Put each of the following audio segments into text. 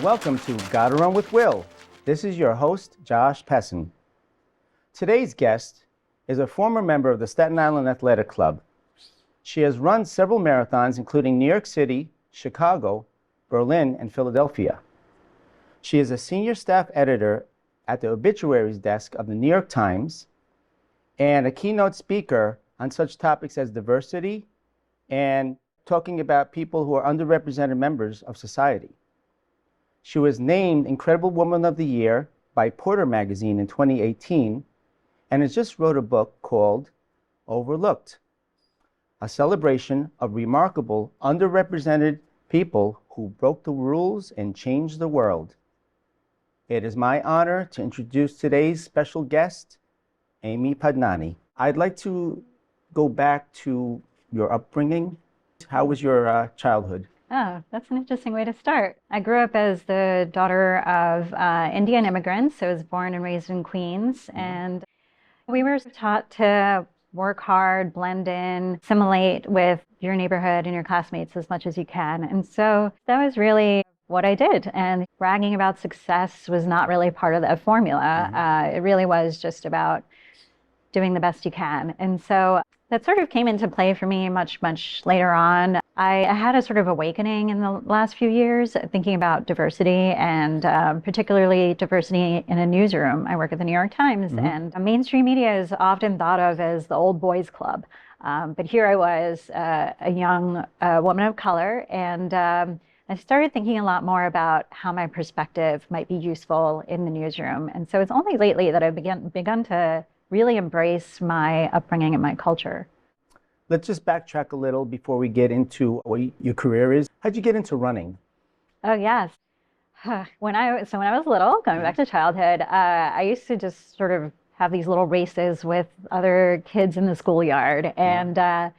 Welcome to Gotta Run with Will. This is your host, Josh Pesin. Today's guest is a former member of the Staten Island Athletic Club. She has run several marathons, including New York City, Chicago, Berlin, and Philadelphia. She is a senior staff editor at the obituaries desk of the New York Times and a keynote speaker on such topics as diversity and talking about people who are underrepresented members of society. She was named Incredible Woman of the Year by Porter Magazine in 2018 and has just wrote a book called Overlooked, a celebration of remarkable underrepresented people who broke the rules and changed the world. It is my honor to introduce today's special guest, Amy Padnani. I'd like to go back to your upbringing. How was your childhood? Oh, that's an interesting way to start. I grew up as the daughter of Indian immigrants. I was born and raised in Queens, and we were taught to work hard, blend in, assimilate with your neighborhood and your classmates as much as you can. And so that was really what I did. And bragging about success was not really part of the formula. It really was just about doing the best you can. And so that sort of came into play for me much later on. I had a sort of awakening in the last few years, thinking about diversity and particularly diversity in a newsroom. I work at the New York Times, and mainstream media is often thought of as the old boys club. But here I was, a young woman of color, and I started thinking a lot more about how my perspective might be useful in the newsroom. And so it's only lately that I've begun to really embrace my upbringing and my culture. Let's just backtrack a little before we get into what your career is. How'd you get into running? Oh, yes. When I was little, going back to childhood, I used to just sort of have these little races with other kids in the schoolyard. And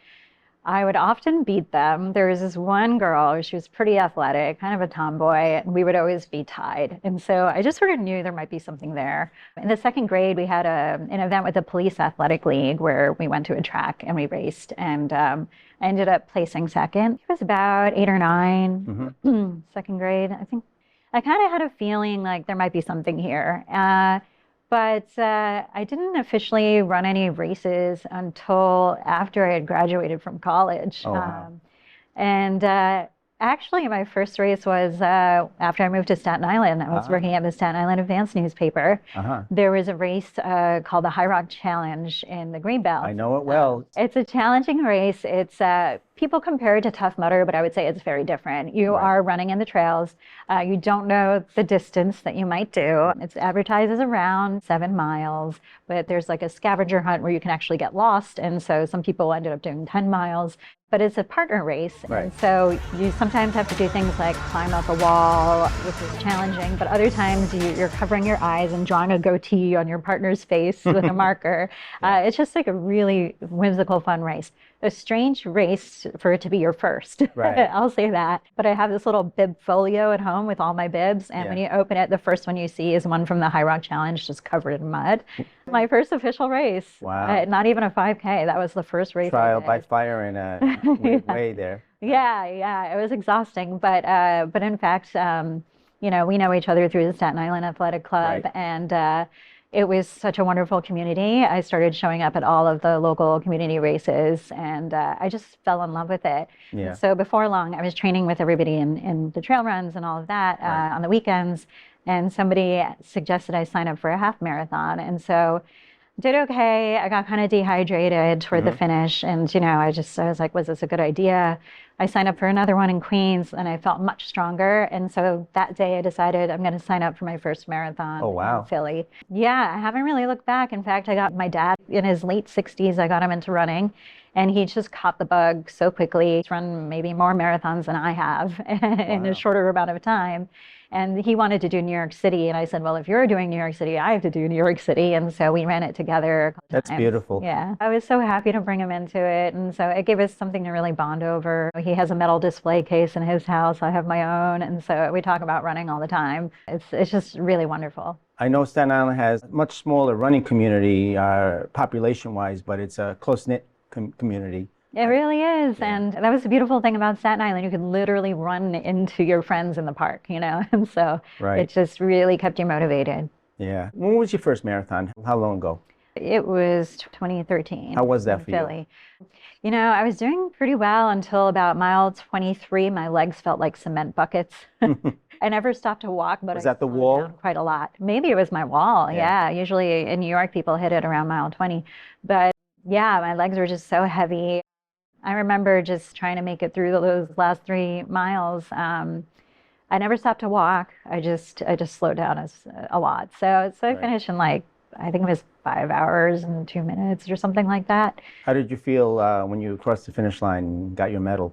I would often beat them. There was this one girl, she was pretty athletic, kind of a tomboy, and we would always be tied. And so I just sort of knew there might be something there. In the second grade, we had an event with the police athletic league where we went to a track and we raced. And I ended up placing second. It was about 8 or 9, second grade. I think I kind of had a feeling like there might be something here. But I didn't officially run any races until after I had graduated from college. Oh, wow. And actually, my first race was after I moved to Staten Island. I was working at the Staten Island Advance newspaper. There was a race called the High Rock Challenge in the Greenbelt. I know it well. It's a challenging race. It's people compare it to Tough Mudder, but I would say it's very different. You are running in the trails. You don't know the distance that you might do. It's advertised as around 7 miles, but there's like a scavenger hunt where you can actually get lost. And so some people ended up doing 10 miles. But it's a partner race. Right. And so you sometimes have to do things like climb up a wall, which is challenging, but other times you're covering your eyes and drawing a goatee on your partner's face with a marker. It's just like a really whimsical, fun race. A strange race for it to be your first. Right. I'll say that. But I have this little bib folio at home with all my bibs. And when you open it, the first one you see is one from the High Rock Challenge, just covered in mud. My first official race. Wow. Not even a 5K. That was the first race. Trial by fire in a weird way there. Yeah. It was exhausting. But in fact, we know each other through the Staten Island Athletic Club. Right. And it was such a wonderful community. I started showing up at all of the local community races, and I just fell in love with it. Yeah. So before long, I was training with everybody in the trail runs and all of that on the weekends, and somebody suggested I sign up for a half marathon. And so did okay. I got kind of dehydrated toward the finish, and I was like, was this a good idea? I signed up for another one in Queens, and I felt much stronger. And so that day I decided I'm going to sign up for my first marathon in Philly. Yeah, I haven't really looked back. In fact, I got my dad in his late 60s. I got him into running, and he just caught the bug so quickly. He's run maybe more marathons than I have in a shorter amount of time. And he wanted to do New York City. And I said, well, if you're doing New York City, I have to do New York City. And so we ran it together a couple That's times. beautiful. Yeah. I was so happy to bring him into it. And so it gave us something to really bond over. He has a metal display case in his house. I have my own. And so we talk about running all the time. It's just really wonderful. I know Staten Island has a much smaller running community population-wise, but it's a close-knit community. It really is. Yeah. And that was the beautiful thing about Staten Island. You could literally run into your friends in the park, you know? And so it Right. just really kept you motivated. Yeah. When was your first marathon? How long ago? It was 2013 How was that in for you? Philly. You know, I was doing pretty well until about mile 23. My legs felt like cement buckets. I never stopped to walk, but Was I that the slowed down wall? quite a lot. Maybe it was my wall. Yeah. Yeah. Usually in New York, people hit it around mile 20. But yeah, my legs were just so heavy. I remember just trying to make it through those last 3 miles. I never stopped to walk. I just slowed down a lot. So I Right. finished in like I think it was 5 hours and 2 minutes or something like that. How did you feel when you crossed the finish line and got your medal?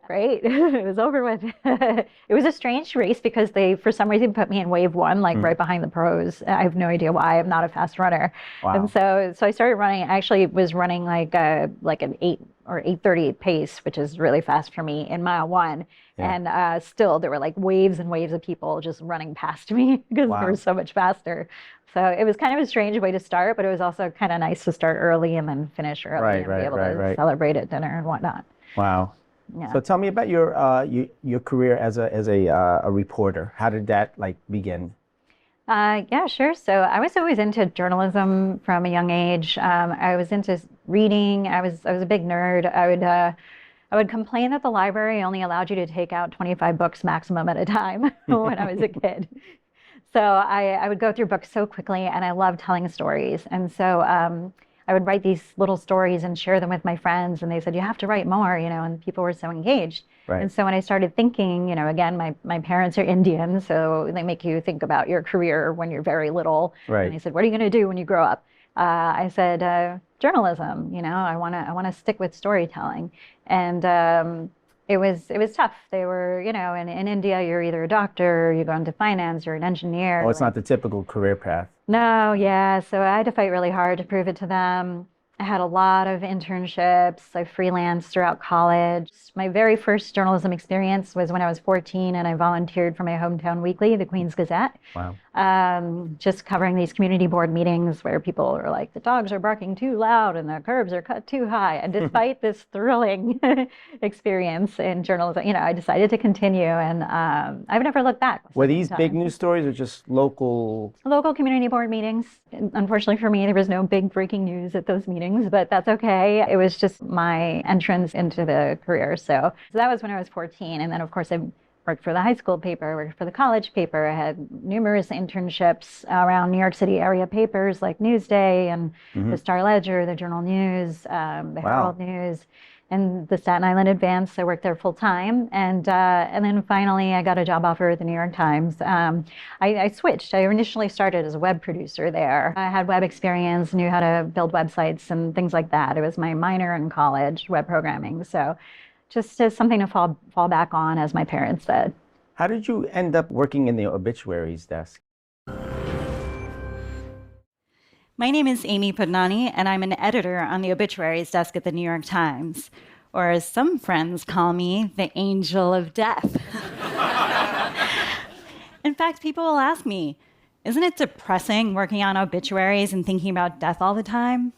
Great. It was over with. It was a strange race because they, for some reason, put me in wave one, like Mm. right behind the pros. I have no idea why. I'm not a fast runner, and Wow. so I started running. I actually was running like an 8:30 pace, which is really fast for me in mile one. Yeah. And still, there were like waves and waves of people just running past me because they were Wow. so much faster. So it was kind of a strange way to start, but it was also kind of nice to start early and then finish early Right, and be right, able right, to right. celebrate at dinner and whatnot. Wow. Yeah. So tell me about your career as a reporter. How did that like begin? Yeah, sure. So I was always into journalism from a young age. I was into reading. I was a big nerd. I would complain that the library only allowed you to take out 25 books maximum at a time when I was a kid. So I would go through books so quickly, and I love telling stories. And so I would write these little stories and share them with my friends. And they said, you have to write more, you know, and people were so engaged. Right. And so when I started thinking, you know, again, my parents are Indian, so they make you think about your career when you're very little. And Right. they said, what are you going to do when you grow up? I said, journalism, you know, I want to stick with storytelling. And it was tough. They were, you know, in India, you're either a doctor, you go into finance, you're an Oh, engineer. it's Like, not the typical career path. no, yeah. So I had to fight really hard to prove it to them. I had a lot of internships. I freelanced throughout college. My very first journalism experience was when I was 14 and I volunteered for my hometown weekly, the Queen's Gazette, Wow. just covering these community board meetings where people are like, the dogs are barking too loud and the curbs are cut too high. And despite this thrilling experience in journalism, you know, I decided to continue and I've never looked back Were since these that big time. news stories or just local? Local community board meetings. Unfortunately for me, there was no big breaking news at those meetings, but that's okay. It was just my entrance into the career. So that was when I was 14. And then, of course, I worked for the high school paper, worked for the college paper. I had numerous internships around New York City area papers like Newsday and Hmm. the Star Ledger, the Journal News, the Wow. Herald News, and the Staten Island Advance. I worked there full time, and then finally I got a job offer at the New York Times. I switched. I initially started as a web producer there. I had web experience, knew how to build websites and things like that. It was my minor in college, web programming. So just as something to fall back on, as my parents said. How did you end up working in the obituaries desk? My name is Amy Padnani, and I'm an editor on the obituaries desk at the New York Times, or as some friends call me, the angel of death. In fact, people will ask me, isn't it depressing working on obituaries and thinking about death all the time?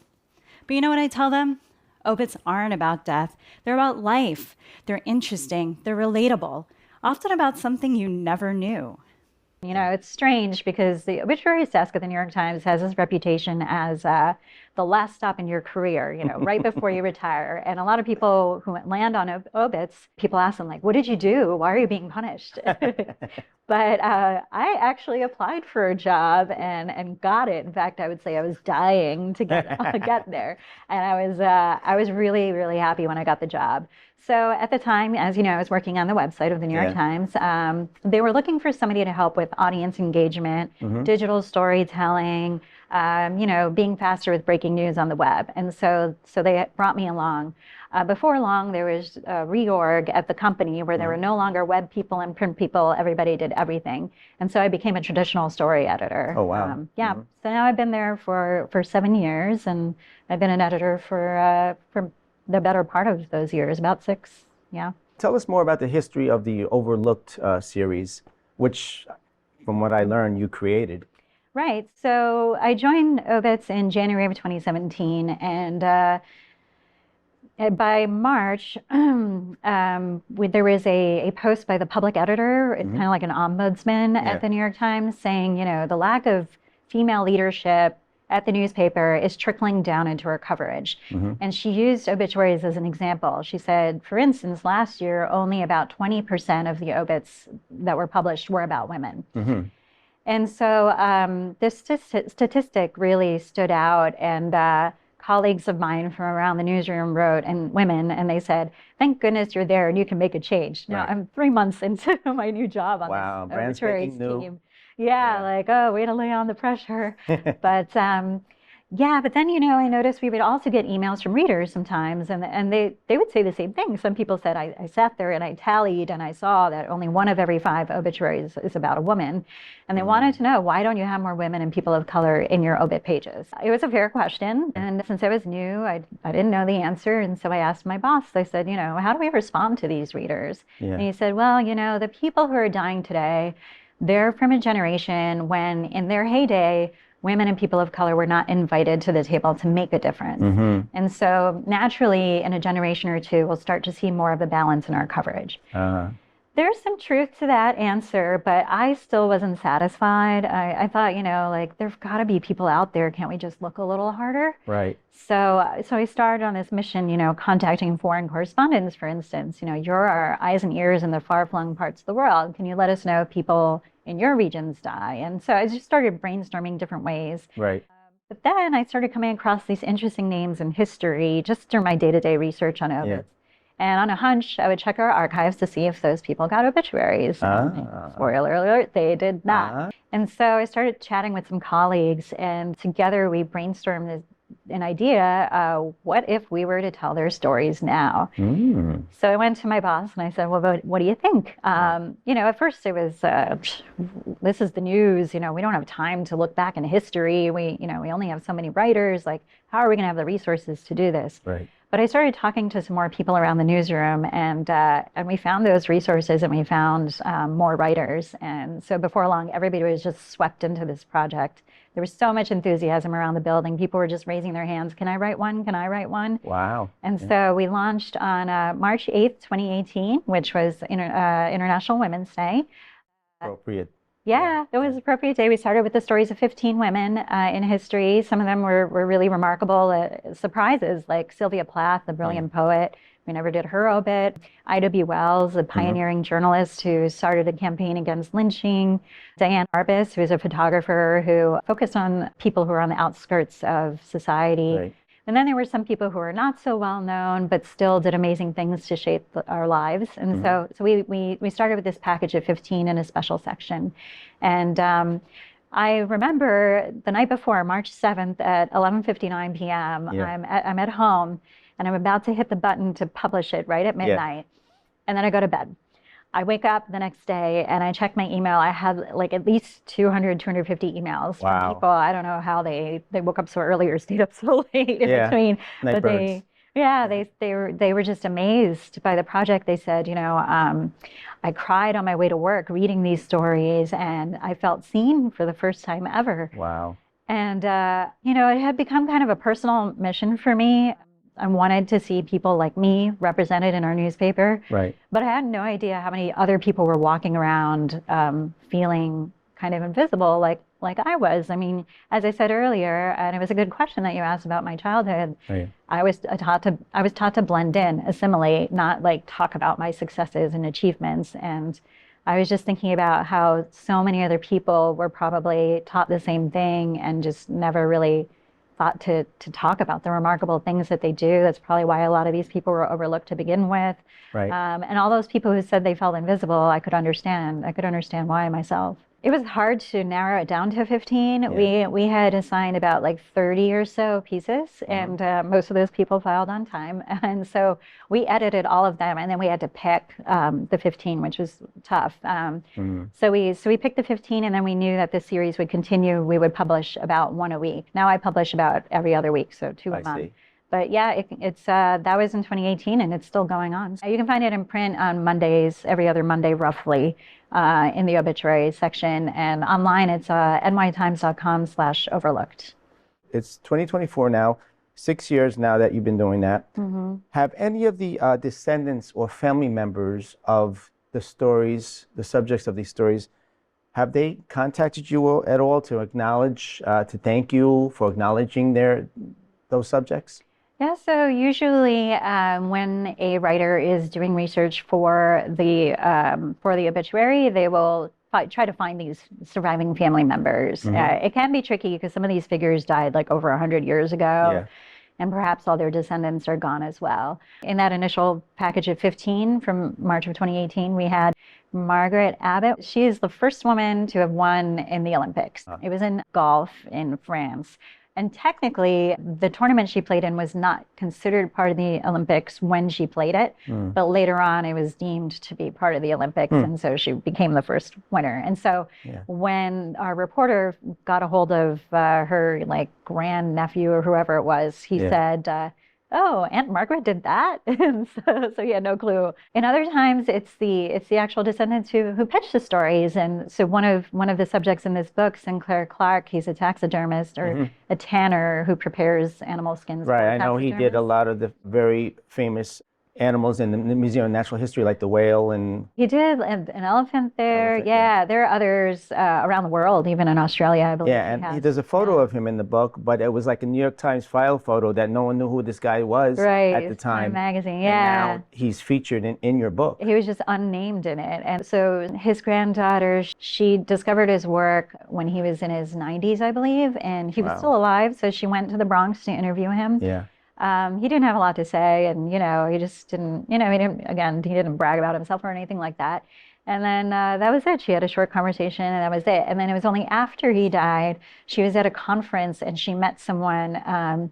But you know what I tell them? Obits aren't about death. They're about life. They're interesting. They're relatable, often about something you never knew. You know, it's strange because the obituaries desk at the New York Times has this reputation as the last stop in your career, you know, right before you retire. And a lot of people who land on obits, people ask them, like, what did you do? Why are you being punished? But I actually applied for a job and got it. In fact, I would say I was dying to get there, and I was really really happy when I got the job. So at the time, as you know, I was working on the website of the New York Yeah. Times. They were looking for somebody to help with audience engagement, Hmm. digital storytelling, you know, being faster with breaking news on the web. And so they brought me along. Before long, there was a reorg at the company where there were no longer web people and print people. Everybody did everything. And so I became a traditional story editor. Oh, wow. Yeah. Mhm. So now I've been there for 7 years, and I've been an editor for the better part of those years, about 6. Yeah. Tell us more about the history of the Overlooked series, which, from what I learned, you created. Right. So I joined Obits in January of 2017, and By March, there was a post by the public editor, it's kind of like an ombudsman at the New York Times, saying, the lack of female leadership at the newspaper is trickling down into our coverage. And she used obituaries as an example. She said, for instance, last year, only about 20% of the obits that were published were about women. And so this statistic really stood out, and colleagues of mine from around the newsroom wrote, and women, and they said, thank goodness you're there and you can make a change. Now, I'm 3 months into my new job on this brand obituary spanking new. scheme. Yeah, like, oh, way to lay on the pressure. But yeah, but then, I noticed we would also get emails from readers sometimes, and they would say the same thing. Some people said, I sat there and I tallied and I saw that only 1 of every 5 obituaries is about a woman. And they wanted to know, why don't you have more women and people of color in your obit pages? It was a fair question. And since I was new, I didn't know the answer. And so I asked my boss, I said, how do we respond to these readers? And he said, well, the people who are dying today, they're from a generation when in their heyday, women and people of color were not invited to the table to make a difference. And so naturally, in a generation or two, we'll start to see more of a balance in our coverage. There's some truth to that answer, but I still wasn't satisfied. I thought, like, there's got to be people out there. Can't we just look a little harder? Right. So I started on this mission, contacting foreign correspondents, for instance. You're our eyes and ears in the far-flung parts of the world. Can you let us know if people in your regions die? And so I just started brainstorming different ways. Right. But then I started coming across these interesting names in history just through my day-to-day research on obits. And on a hunch, I would check our archives to see if those people got obituaries. Spoiler alert, they did not. And so I started chatting with some colleagues, and together we brainstormed an idea, what if we were to tell their stories now? So I went to my boss and I said, well, what do you think? At first it was, this is the news, we don't have time to look back in history. We only have so many writers. Like, how are we going to have the resources to do this? Right. But I started talking to some more people around the newsroom, and we found those resources, and we found more writers. And so before long, everybody was just swept into this project. There was so much enthusiasm around the building. People were just raising their hands. Can I write one? Can I write one? Wow. And so we launched on March 8th, 2018, which was International Women's Day. Appropriate. Yeah, it was an appropriate day. We started with the stories of 15 women in history. Some of them were really remarkable surprises, like Sylvia Plath, the brilliant poet. We never did her obit. Ida B. Wells, the pioneering journalist who started a campaign against lynching. Diane Arbus, who is a photographer who focused on people who are on the outskirts of society. Right. And then there were some people who were not so well known, but still did amazing things to shape our lives. And so we started with this package of 15 in a special section. And I remember the night before, March 7th at 11:59 p.m., I'm at home and I'm about to hit the button to publish it right at midnight. And then I go to bed. I wake up the next day and I check my email. I had like at least 200, 250 emails from people. I don't know how they woke up so early or stayed up so late in between. Night but birds. they were just amazed by the project. They said, I cried on my way to work reading these stories, and I felt seen for the first time ever. Wow. And it had become kind of a personal mission for me. I wanted to see people like me represented in our newspaper. Right. But I had no idea how many other people were walking around feeling kind of invisible like I was. I mean, as I said earlier, and it was a good question that you asked about my childhood, I was taught to blend in, assimilate, not like talk about my successes and achievements. And I was just thinking about how so many other people were probably taught the same thing and just never really thought to talk about the remarkable things that they do. That's probably why a lot of these people were overlooked to begin with. Right. And all those people who said they felt invisible, I could understand. I could understand why myself. It was hard to narrow it down to 15. We had assigned about like 30 or so pieces, and most of those people filed on time. And so we edited all of them, and then we had to pick the 15, which was tough. So we picked the 15, and then we knew that this series would continue. We would publish about 1 a week. Now I publish about every other week, so 2 a month. See. But yeah, it's that was in 2018, and it's still going on. You can find it in print on Mondays, every other Monday roughly, in the obituaries section, and online it's nytimes.com/overlooked. It's 2024 now. 6 years now that you've been doing that. Mm-hmm. Have any of the descendants or family members of the stories, the subjects of these stories, have they contacted you at all to acknowledge, to thank you for acknowledging those subjects? Yeah, so usually when a writer is doing research for the obituary, they will try to find these surviving family members. Mm-hmm. It can be tricky because some of these figures died like over 100 years ago, Yeah. and perhaps all their descendants are gone as well. In that initial package of 15 from March of 2018, we had Margaret Abbott. She is the first woman to have won in the Olympics. It was in golf in France. And technically, the tournament she played in was not considered part of the Olympics when she played it. But later on, it was deemed to be part of the Olympics. And so she became the first winner. And so when our reporter got a hold of her like grandnephew or whoever it was, he said, oh, Aunt Margaret did that? And so he had no clue. And other times it's the actual descendants who pitched the stories. And so one of the subjects in this book, Sinclair Clark, he's a taxidermist or a tanner who prepares animal skins. Right, I know he did a lot of the very famous animals in the Museum of Natural History, like the whale and... He did an elephant there. There are others around the world, even in Australia, I believe. Yeah, and there's a photo of him in the book, but it was like a New York Times file photo that no one knew who this guy was at the time. Magazine, And now he's featured in your book. He was just unnamed in it. And so his granddaughter, she discovered his work when he was in his 90s, I believe, and he was still alive. So she went to the Bronx to interview him. Yeah. He didn't have a lot to say, and he just didn't, he didn't brag about himself or anything like that. And then that was it. She had a short conversation, and that was it. And then it was only after he died, she was at a conference, and she met someone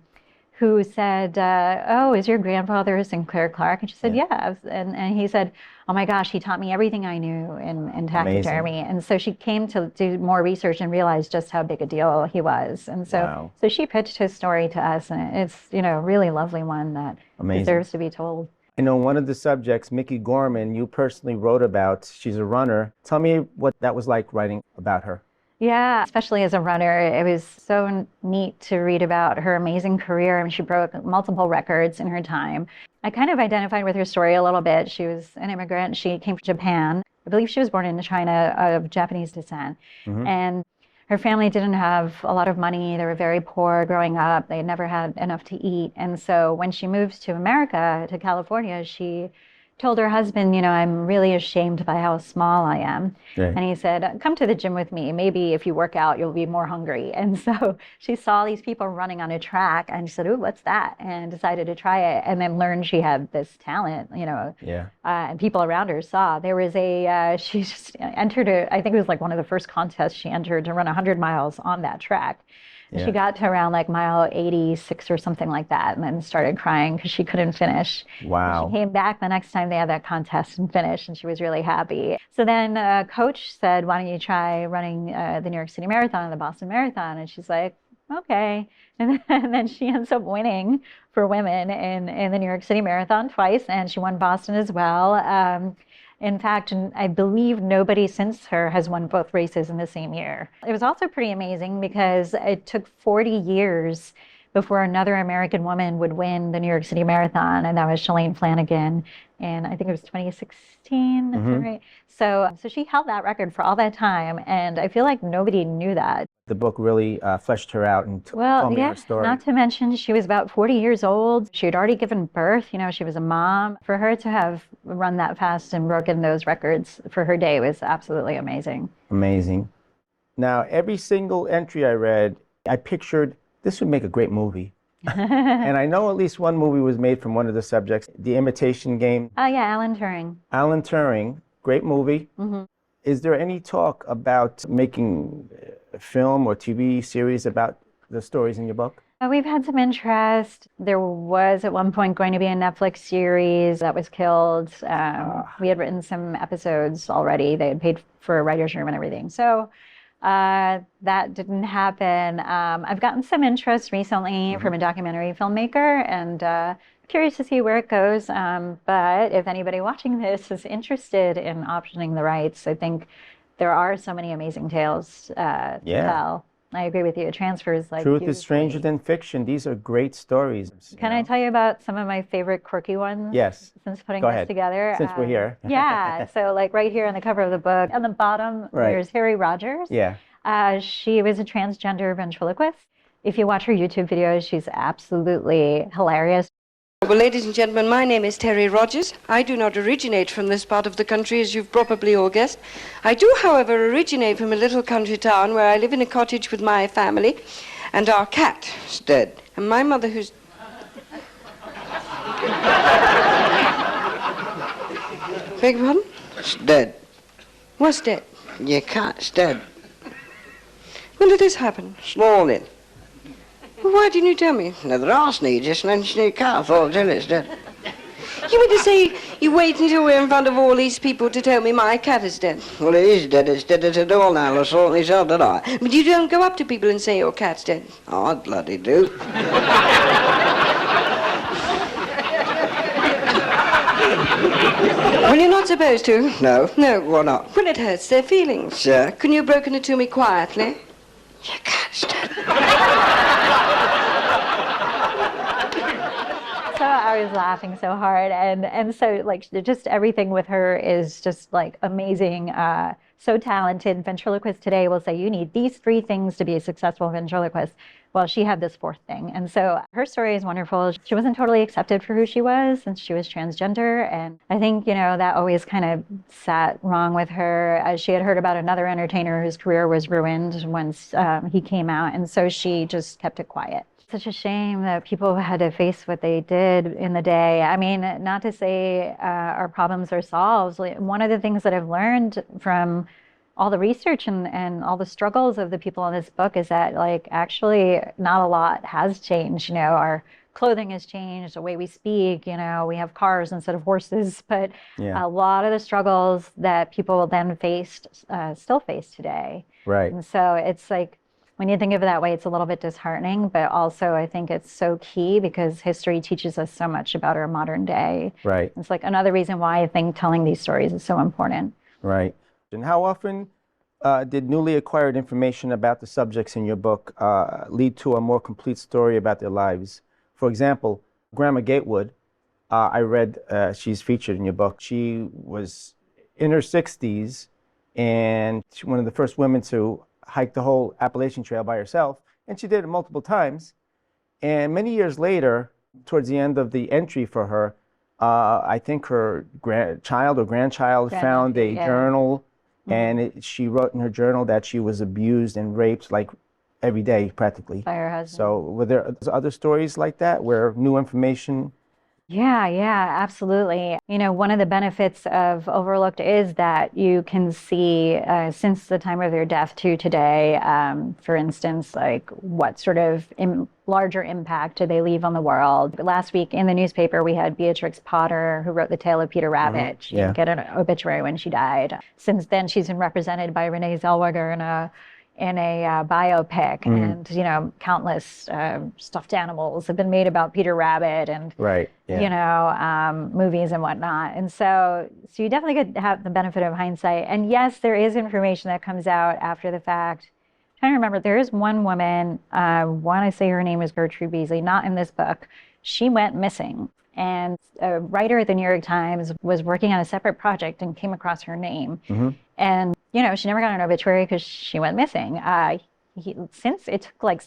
who said, oh, is your grandfather Sinclair Clark? And she said, yeah. And he said, oh my gosh, he taught me everything I knew in taxidermy. And so she came to do more research and realized just how big a deal he was. And so so she pitched his story to us, and it's a really lovely one that deserves to be told. I know one of the subjects, Mickey Gorman, you personally wrote about. She's a runner. Tell me what that was like writing about her. Yeah, especially as a runner, it was so neat to read about her amazing career. I mean, she broke multiple records in her time. I kind of identified with her story a little bit. She was an immigrant. She came from Japan. I believe she was born in China of Japanese descent. And her family didn't have a lot of money. They were very poor growing up. They never had enough to eat. And so when she moved to America, to California, she told her husband, I'm really ashamed by how small I am. And he said, come to the gym with me. Maybe if you work out, you'll be more hungry. And so she saw these people running on a track, and she said, ooh, what's that? And decided to try it, and then learned she had this talent, and people around her saw. There was she just entered I think it was like one of the first contests she entered to run 100 miles on that track. And she got to around like mile 86 or something like that, and then started crying because she couldn't finish. Wow. And she came back the next time they had that contest and finished, and she was really happy. So then coach said, why don't you try running the New York City Marathon and the Boston Marathon? And she's like, okay. And then she ends up winning for women in the New York City Marathon twice, and she won Boston as well. In fact, I believe nobody since her has won both races in the same year. It was also pretty amazing because it took 40 years before another American woman would win the New York City Marathon, and that was Shalane Flanagan, and I think it was 2016, that's right? So she held that record for all that time, and I feel like nobody knew that. The book really fleshed her out and told me her story. Not to mention she was about 40 years old. She had already given birth. She was a mom. For her to have run that fast and broken those records for her day was absolutely amazing. Amazing. Now, every single entry I read, I pictured this would make a great movie. And I know at least one movie was made from one of the subjects, The Imitation Game. Oh, yeah, Alan Turing. Alan Turing, great movie. Is there any talk about making a film or TV series about the stories in your book? We've had some interest. There was at one point going to be a Netflix series that was killed. We had written some episodes already. They had paid for a writer's room and everything. So that didn't happen. I've gotten some interest recently from a documentary filmmaker, and curious to see where it goes. But if anybody watching this is interested in optioning the rights, I think there are so many amazing tales to tell. I agree with you. It transfers like Truth is stranger beautifully. than fiction. These are great stories. Can I tell you about some of my favorite quirky ones? Yes. Since putting Go this ahead. together. Since we're here. Yeah. So like right here on the cover of the book, on the bottom, Right. there's Harry Rogers. Yeah. She was a transgender ventriloquist. If you watch her YouTube videos, she's absolutely hilarious. Well, ladies and gentlemen, my name is Terry Rogers. I do not originate from this part of the country, as you've probably all guessed. I do, however, originate from a little country town where I live in a cottage with my family, and our cat is dead. And my mother, who's... Beg your pardon? It's dead. What's dead? Your cat's dead. When did this happen? This morning. Well, why didn't you tell me? Now, the last knee just mentioned your cat. I thought, tell it's dead. You mean to say you wait until we're in front of all these people to tell me my cat is dead? Well, it is dead. It's dead as a doornail. I saw it myself, did I? But you don't go up to people and say your cat's dead. Oh, I bloody do. Well, you're not supposed to. No. No. Why not? Well, it hurts their feelings. Sir? Can you have broken it to me quietly? Your cat's dead. So I was laughing so hard, and so like just everything with her is just like amazing. So talented. Ventriloquists today will say you need these 3 things to be a successful ventriloquist. Well, she had this 4th thing, and so her story is wonderful. She wasn't totally accepted for who she was since she was transgender, and I think that always kind of sat wrong with her. As she had heard about another entertainer whose career was ruined once he came out, and so she just kept it quiet. Such a shame that people had to face what they did in the day. I mean, not to say our problems are solved. Like, one of the things that I've learned from all the research and all the struggles of the people in this book is that like actually not a lot has changed. Our clothing has changed, the way we speak, we have cars instead of horses, but Yeah. a lot of the struggles that people then faced still face today. Right. And so it's like, when you think of it that way, it's a little bit disheartening, but also I think it's so key because history teaches us so much about our modern day. Right. It's like another reason why I think telling these stories is so important. Right. And how often did newly acquired information about the subjects in your book lead to a more complete story about their lives? For example, Grandma Gatewood, I read she's featured in your book. She was in her 60s and one of the first women to hike the whole Appalachian Trail by herself, and she did it multiple times. And many years later, towards the end of the entry for her, I think her child or grandchild found a journal, and she wrote in her journal that she was abused and raped like every day practically. By her husband. So were there other stories like that where new information? Yeah, absolutely. One of the benefits of Overlooked is that you can see since the time of their death to today, for instance, like what sort of larger impact do they leave on the world. Last week in the newspaper, we had Beatrix Potter, who wrote The Tale of Peter Rabbit. She didn't get an obituary when she died. Since then, she's been represented by Renee Zellweger in a biopic, and countless stuffed animals have been made about Peter Rabbit, and Right. Yeah. Movies and whatnot. And so you definitely could have the benefit of hindsight. And yes, there is information that comes out after the fact. I'm trying to remember, there is one woman, I want to say her name is Gertrude Beasley, not in this book. She went missing. And a writer at the New York Times was working on a separate project and came across her name. And she never got an obituary because she went missing. Since it took like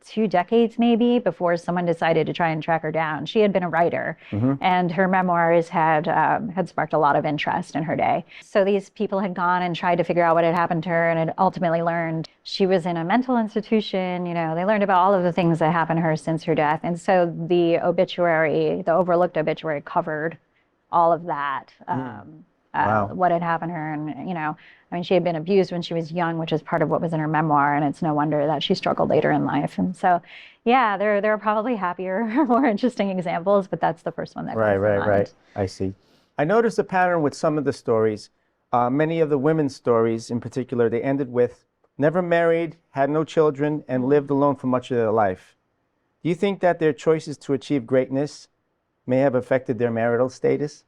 2 decades maybe before someone decided to try and track her down. She had been a writer, and her memoirs had sparked a lot of interest in her day. So these people had gone and tried to figure out what had happened to her, and had ultimately learned she was in a mental institution. They learned about all of the things that happened to her since her death. And so the overlooked obituary covered all of that. Wow. What had happened to her. And, she had been abused when she was young, which is part of what was in her memoir. And it's no wonder that she struggled later in life. And so, yeah, there are probably happier, more interesting examples, but that's the first one that comes to mind. Right. I see. I noticed a pattern with some of the stories. Many of the women's stories in particular, they ended with never married, had no children, and lived alone for much of their life. Do you think that their choices to achieve greatness may have affected their marital status?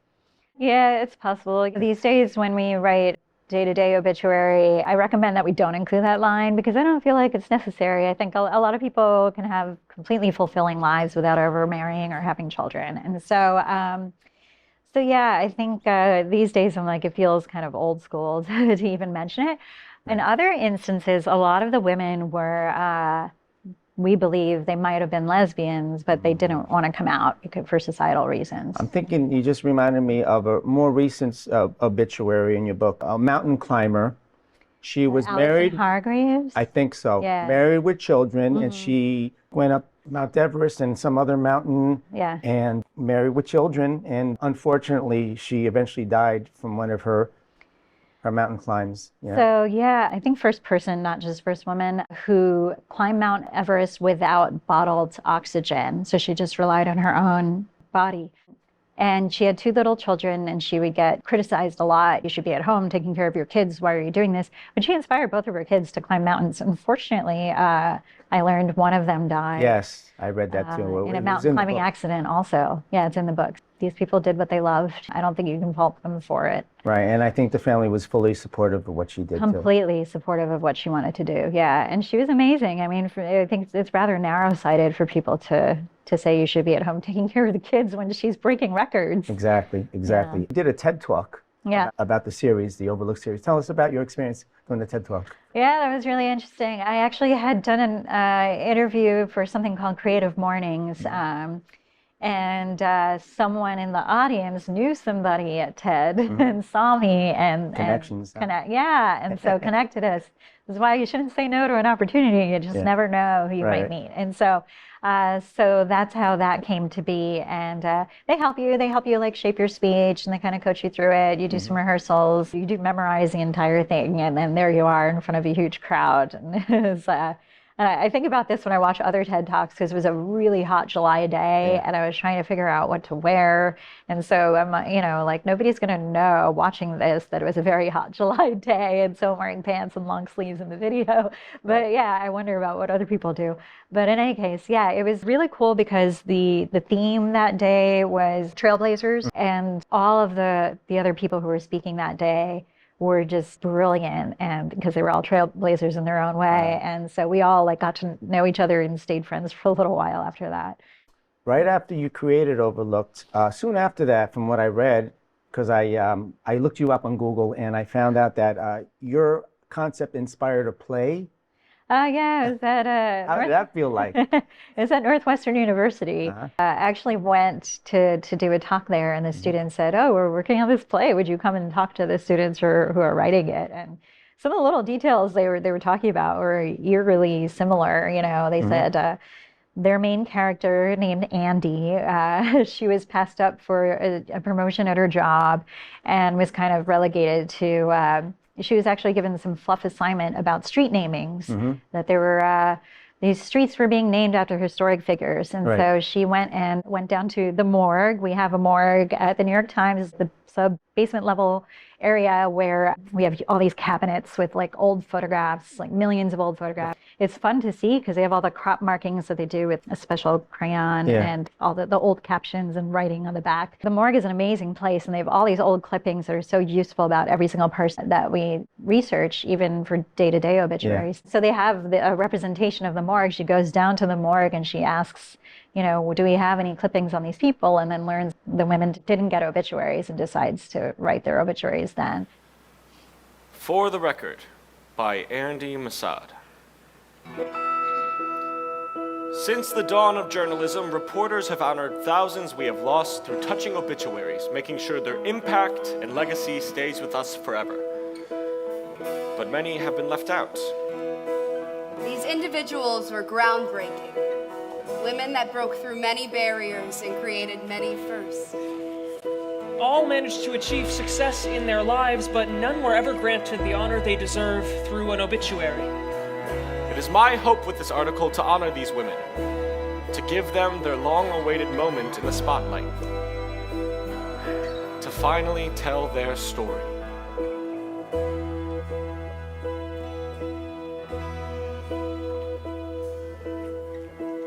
Yeah, it's possible. These days when we write day-to-day obituary, I recommend that we don't include that line because I don't feel like it's necessary. I think a lot of people can have completely fulfilling lives without ever marrying or having children. And so yeah, I think these days I'm like, it feels kind of old school to even mention it. In other instances, a lot of the women were, we believe they might have been lesbians, but they didn't want to come out for societal reasons. I'm thinking you just reminded me of a more recent obituary in your book, a mountain climber. She was Alison married. Hargreaves? I think so. Yeah. Married with children, and she went up Mount Everest and some other mountain, Yeah. and married with children. And unfortunately, she eventually died from one of her mountain climbs. Yeah. So yeah, I think first person, not just first woman, who climbed Mount Everest without bottled oxygen. So she just relied on her own body. And she had 2 little children, and she would get criticized a lot. You should be at home taking care of your kids. Why are you doing this? But she inspired both of her kids to climb mountains. Unfortunately, I learned one of them died. Yes, I read that too. In It a was mountain in the climbing book. accident also. Yeah, it's in the book. These people did what they loved. I don't think you can fault them for it. Right, and I think the family was fully supportive of what she did too. Completely supportive of what she wanted to do. Yeah, and she was amazing. I mean, I think it's rather narrow-sighted for people to say you should be at home taking care of the kids when she's breaking records. Exactly. You did a TED Talk about the series, the Overlooked series. Tell us about your experience doing the TED Talk. Yeah, that was really interesting. I actually had done an interview for something called Creative Mornings. And someone in the audience knew somebody at TED and saw me and Connections. and so connected us. This is why you shouldn't say no to an opportunity. You just never know who you might meet. And so that's how that came to be. And they help you like shape your speech, and they kind of coach you through it. You do some rehearsals, you do memorize the entire thing, and then there you are in front of a huge crowd. And it's, and I think about this when I watch other TED Talks because it was a really hot July day and I was trying to figure out what to wear. And so I'm, like nobody's going to know watching this that it was a very hot July day. And so I'm wearing pants and long sleeves in the video. But yeah, I wonder about what other people do. But in any case, yeah, it was really cool because the theme that day was trailblazers, and all of the other people who were speaking that day were just brilliant, and because they were all trailblazers in their own way. And so we all like got to know each other and stayed friends for a little while after that. Right after you created Overlooked, soon after that, from what I read, because I looked you up on Google and I found out that your concept inspired a play. Yeah, it was at How did that feel like? it was at Northwestern University. I actually went to do a talk there, and the students said, "Oh, we're working on this play. Would you come and talk to the students who are writing it?" And some of the little details they were talking about were eerily similar. They said their main character named Andy, she was passed up for a promotion at her job, and was kind of relegated to. She was actually given some fluff assignment about street namings, that there were these streets were being named after historic figures. And so she went down to the morgue. We have a morgue at the New York Times, the sub-basement level area where we have all these cabinets with like old photographs, like millions of old photographs. It's fun to see because they have all the crop markings that they do with a special crayon and all the old captions and writing on the back. The morgue is an amazing place, and they have all these old clippings that are so useful about every single person that we research, even for day-to-day obituaries. So they have a representation of the morgue. She goes down to the morgue and she asks, do we have any clippings on these people? And then learns the women didn't get obituaries and decides to write their obituaries then. For the Record by Andy Masad. Since the dawn of journalism, reporters have honored thousands we have lost through touching obituaries, making sure their impact and legacy stays with us forever. But many have been left out. These individuals were groundbreaking. Women that broke through many barriers and created many firsts. All managed to achieve success in their lives, but none were ever granted the honor they deserve through an obituary. It is my hope with this article to honor these women, to give them their long-awaited moment in the spotlight, to finally tell their story.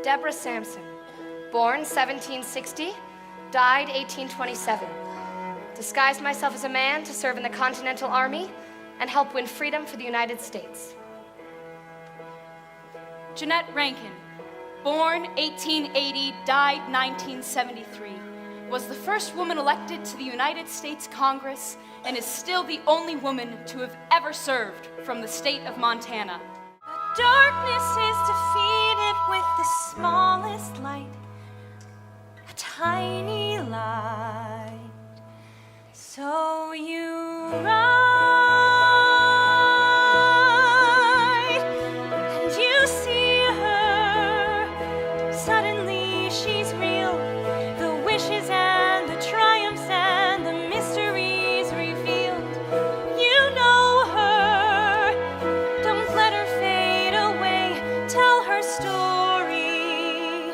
Deborah Sampson, born 1760, died 1827. Disguised myself as a man to serve in the Continental Army, and help win freedom for the United States. Jeanette Rankin, born 1880, died 1973, was the first woman elected to the United States Congress and is still the only woman to have ever served from the state of Montana. But darkness is defeated with the smallest light, a tiny light. So you ride, and you see her. Suddenly she's real. The wishes and the triumphs and the mysteries revealed. You know her. Don't let her fade away. Tell her story,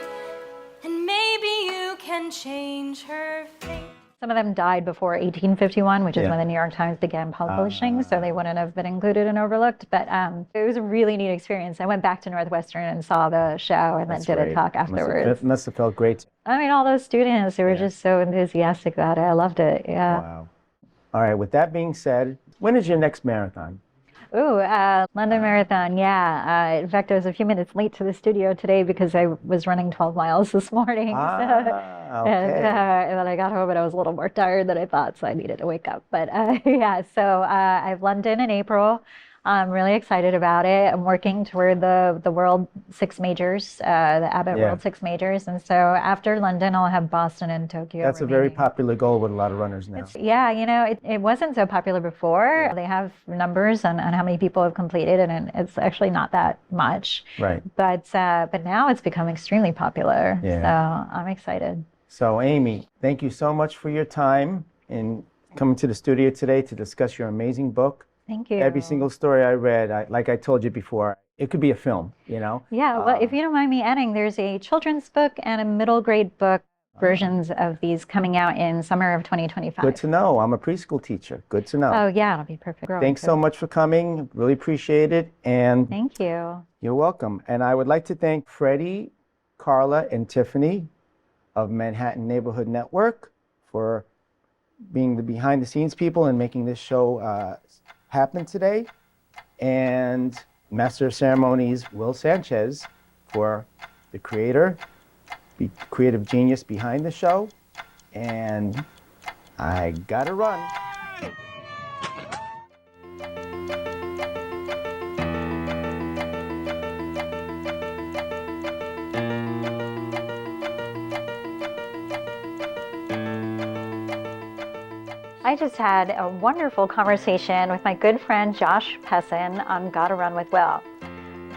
and maybe you can change her fate. Some of them died before 1851, which is when the New York Times began publishing, so they wouldn't have been included and overlooked. But it was a really neat experience. I went back to Northwestern and saw the show and then did a talk afterwards. It must have felt great. I mean, all those students, they were just so enthusiastic about it. I loved it. Yeah. Wow. All right, with that being said, when is your next marathon? Ooh, London Marathon, yeah. In fact, I was a few minutes late to the studio today because I was running 12 miles this morning. Okay. And then I got home and I was a little more tired than I thought, so I needed to wake up. But yeah, so I have London in April. I'm really excited about it. I'm working toward the World Six Majors, the Abbott World Six Majors. And so after London, I'll have Boston and Tokyo. That's a very popular goal with a lot of runners now. Yeah, you know, it wasn't so popular before. They have numbers on how many people have completed, and it's actually not that much. Right. But now it's become extremely popular. Yeah. So I'm excited. So Amy, thank you so much for your time in coming to the studio today to discuss your amazing book. Thank you. Every single story I read, like I told you before, it could be a film, you know? Yeah, well, if you don't mind me adding, there's a children's book and a middle grade book versions of these coming out in summer of 2025. Good to know. I'm a preschool teacher. Good to know. Oh, yeah, it'll be perfect. Thanks so much for coming. Really appreciate it. And thank you. You're welcome. And I would like to thank Freddie, Carla, and Tiffany of Manhattan Neighborhood Network for being the behind the scenes people and making this show happen today. And Master of Ceremonies, Will Sanchez, for the creator, the creative genius behind the show. And I gotta run. I just had a wonderful conversation with my good friend Josh Pesin on Gotta Run with Will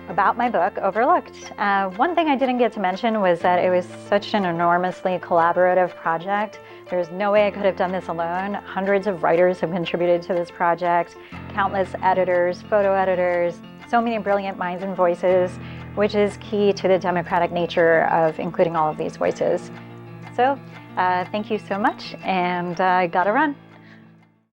about my book, Overlooked. One thing I didn't get to mention was that it was such an enormously collaborative project. There's no way I could have done this alone. Hundreds of writers have contributed to this project, countless editors, photo editors, so many brilliant minds and voices, which is key to the democratic nature of including all of these voices. So thank you so much, and I gotta run.